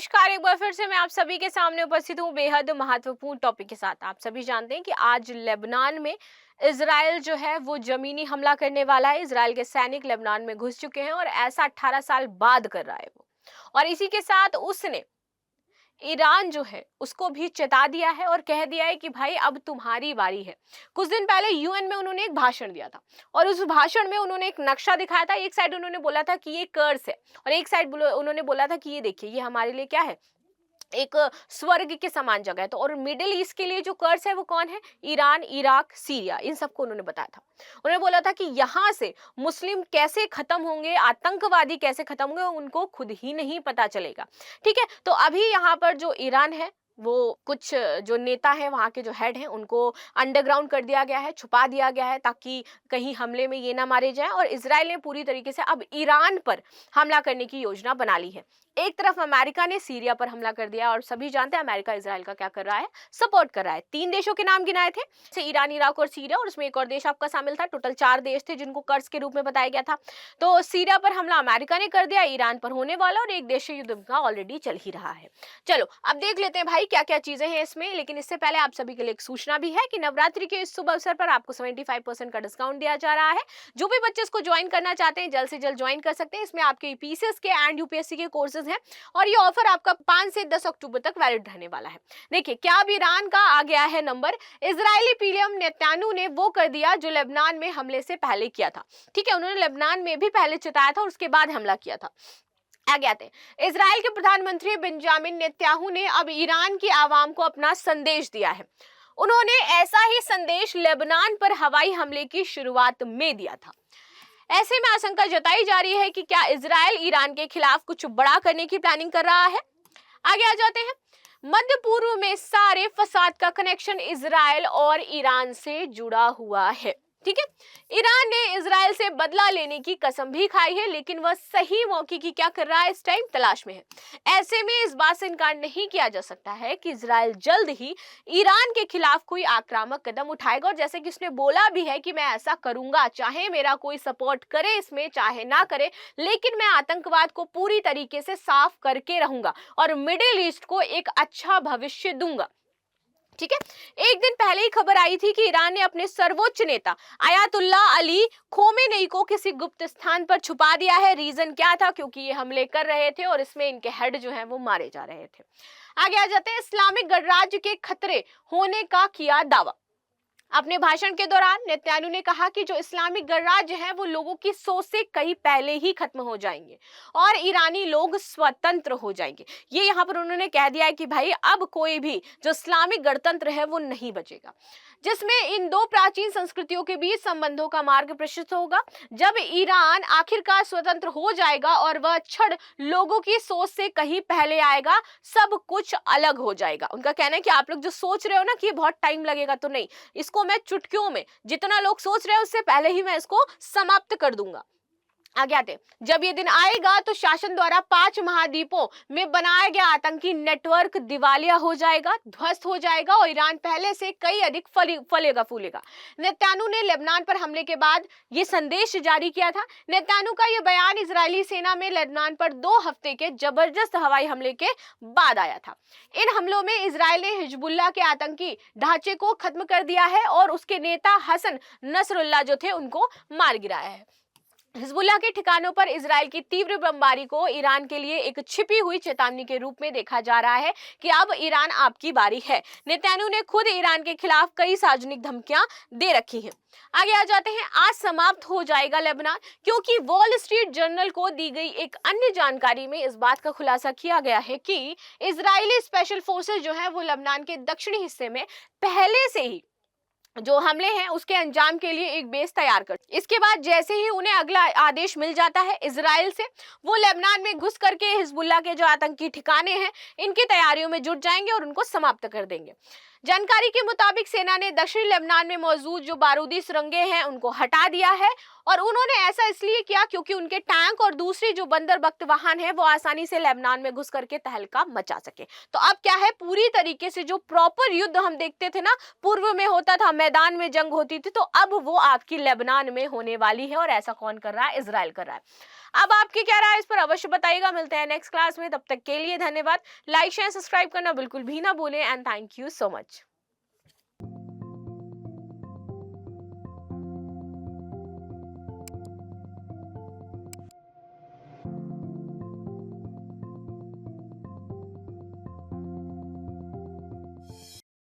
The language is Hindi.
नमस्कार, एक बार फिर से मैं आप सभी के सामने उपस्थित हूँ बेहद महत्वपूर्ण टॉपिक के साथ। आप सभी जानते हैं कि आज लेबनान में इजराइल जो है वो जमीनी हमला करने वाला है। इजराइल के सैनिक लेबनान में घुस चुके हैं और ऐसा 18 साल बाद कर रहा है वो। और इसी के साथ उसने ईरान जो है उसको भी चेता दिया है और कह दिया है कि भाई अब तुम्हारी बारी है। कुछ दिन पहले यूएन में उन्होंने एक भाषण दिया था और उस भाषण में उन्होंने एक नक्शा दिखाया था। एक साइड उन्होंने बोला था कि ये कर्स है और एक साइड उन्होंने बोला था कि ये देखिए, ये हमारे लिए क्या है, एक स्वर्ग के समान जगह है। तो और मिडिल ईस्ट के लिए जो कर्स है वो कौन है? ईरान, इराक, सीरिया, इन सबको उन्होंने बताया था। उन्होंने बोला था कि यहाँ से मुस्लिम कैसे खत्म होंगे, आतंकवादी कैसे खत्म होंगे, उनको खुद ही नहीं पता चलेगा। ठीक है, तो अभी यहाँ पर जो ईरान है वो कुछ जो नेता है वहाँ के जो हेड हैं उनको अंडरग्राउंड कर दिया गया है, छुपा दिया गया है ताकि कहीं हमले में ये ना मारे जाए। और इजराइल ने पूरी तरीके से अब ईरान पर हमला करने की योजना बना ली है। एक तरफ अमेरिका ने सीरिया पर हमला कर दिया और सभी जानते हैं अमेरिका इजराइल का क्या कर रहा है, सपोर्ट कर रहा है। 3 देशों के नाम गिनाए थे, जैसे ईरान, इराक और सीरिया, और उसमें एक और देश आपका शामिल था। टोटल 4 देश थे जिनको कर्ज के रूप में बताया गया था। तो सीरिया पर हमला अमेरिका ने कर दिया, ईरान पर होने वाला, और एक देश युद्ध का ऑलरेडी चल ही रहा है। चलो अब देख लेते हैं भाई क्या क्या चीजें हैं इसमें। लेकिन इससे पहले आप सभी के लिए एक सूचना भी है कि नवरात्रि के इस शुभ अवसर पर आपको 75% का डिस्काउंट दिया जा रहा है। जो भी बच्चे इसको ज्वाइन करना चाहते हैं जल्द से जल्द ज्वाइन कर सकते हैं। इसमें आपके पीसीएस के एंड यूपीएससी के कोर्सेज हैं और ये ऑफर आपका 5 से 10 अक्टूबर तक वैलिड रहने वाला है। देखिए, क्या अब ईरान का आ गया है नंबर। इजरायली पीएम नेतन्याहू ने वो कर दिया जो लेबनान में हमले से पहले किया था। ठीक है, उन्होंने लेबनान में भी पहले चेताया था और उसके बाद हमला किया था। आगे आते हैं। इजराइल के प्रधानमंत्री बेंजामिन नेतन्याहू ने अब ईरान की आवाम को अपना संदेश दिया है। उन्होंने ऐसा ही संदेश लेबनान पर हवाई हमले की शुरुआत में दिया था। ऐसे में आशंका जताई जा रही है कि क्या इजराइल ईरान के खिलाफ कुछ बड़ा करने की प्लानिंग कर रहा है। आगे आ जाते हैं। मध्य पूर्व में सारे फसाद का कनेक्शन इजराइल और ईरान से जुड़ा हुआ है। ठीक है, ईरान ने इजराइल से बदला लेने की कसम भी खाई है, लेकिन वह सही मौके की क्या कर रहा है, इस टाइम तलाश में है। ऐसे में इस बात से इनकार नहीं किया जा सकता है कि इजराइल जल्द ही ईरान के खिलाफ कोई आक्रामक कदम उठाएगा। और जैसे कि उसने बोला भी है कि मैं ऐसा करूंगा, चाहे मेरा कोई सपोर्ट करे इसमें चाहे ना करे, लेकिन मैं आतंकवाद को पूरी तरीके से साफ करके रहूंगा और मिडिल ईस्ट को एक अच्छा भविष्य दूंगा। ठीक है, एक दिन पहले ही खबर आई थी कि ईरान ने अपने सर्वोच्च नेता आयतुल्ला अली खोमेनेई को किसी गुप्त स्थान पर छुपा दिया है। रीजन क्या था? क्योंकि ये हमले कर रहे थे और इसमें इनके हेड जो हैं वो मारे जा रहे थे। आगे आ जाते हैं। इस्लामिक गणराज्य के खतरे होने का किया दावा। अपने भाषण के दौरान नेतन्याहू ने कहा कि जो इस्लामिक गणराज्य है वो लोगों की सोच से कहीं पहले ही खत्म हो जाएंगे और ईरानी लोग स्वतंत्र हो जाएंगे। ये यहाँ पर उन्होंने कह दिया है कि भाई अब कोई भी जो इस्लामिक गणतंत्र है वो नहीं बचेगा, जिसमें इन दो प्राचीन संस्कृतियों के बीच संबंधों का मार्ग प्रशस्त होगा। जब ईरान आखिरकार स्वतंत्र हो जाएगा और वह क्षण लोगों की सोच से कहीं पहले आएगा, सब कुछ अलग हो जाएगा। उनका कहना है कि आप लोग जो सोच रहे हो ना कि ये बहुत टाइम लगेगा, तो नहीं, इसको मैं चुटकियों में, जितना लोग सोच रहे हैं उससे पहले ही मैं इसको समाप्त कर दूंगा। आगे आते, जब ये दिन आएगा तो शासन द्वारा 5 महाद्वीपों में बनाया गया आतंकी नेटवर्क दिवालिया हो जाएगा, ध्वस्त हो जाएगा और ईरान पहले से कई अधिक फलेगा फूलेगा। नेतन्याहू ने लेबनान पर हमले के बाद ये संदेश जारी किया था। नेतन्याहू का यह बयान इजरायली सेना में लेबनान पर 2 हफ्ते के जबरदस्त हवाई हमले के बाद आया था। इन हमलों में इजरायल ने हिजबुल्लाह के आतंकी ढांचे को खत्म कर दिया है और उसके नेता हसन नसरुल्लाह जो थे उनको मार गिराया है। हिजबुल्लाह के ठिकानों पर इजराइल की तीव्र बमबारी को ईरान के लिए एक छिपी हुई चेतावनी के रूप में देखा जा रहा है कि अब ईरान आपकी बारी है। नेतन्याहू ने खुद ईरान के खिलाफ कई सार्वजनिक धमकियां दे रखी हैं। आगे आ जाते हैं। आज समाप्त हो जाएगा लेबनान, क्योंकि वॉल स्ट्रीट जर्नल को दी गई एक अन्य जानकारी में इस बात का खुलासा किया गया है कि इजरायली स्पेशल फोर्सेस जो है वो लेबनान के दक्षिणी हिस्से में पहले से ही जो हमले हैं उसके अंजाम के लिए एक बेस तैयार कर, इसके बाद जैसे ही उन्हें अगला आदेश मिल जाता है इजराइल से, वो लेबनान में घुस करके हिजबुल्लाह के जो आतंकी ठिकाने हैं इनकी तैयारियों में जुट जाएंगे और उनको समाप्त कर देंगे। जानकारी के मुताबिक सेना ने दक्षिणी लेबनान में मौजूद जो बारूदी सुरंगें हैं उनको हटा दिया है, और उन्होंने ऐसा इसलिए किया क्योंकि उनके टैंक और दूसरी जो बंदरबख्त वाहन है वो आसानी से लेबनान में घुस करके तहलका मचा सके। तो अब क्या है, पूरी तरीके से जो प्रॉपर युद्ध हम देखते थे ना, पूर्व में होता था, मैदान में जंग होती थी, तो अब वो आपकी लेबनान में होने वाली है। और ऐसा कौन कर रहा है? इजराइल कर रहा है। अब आपकी क्या राय है इस पर अवश्य बताइएगा। मिलते हैं नेक्स्ट क्लास में, तब तक के लिए धन्यवाद। लाइक शेयर सब्सक्राइब करना बिल्कुल भी ना भूलें, and thank you so much.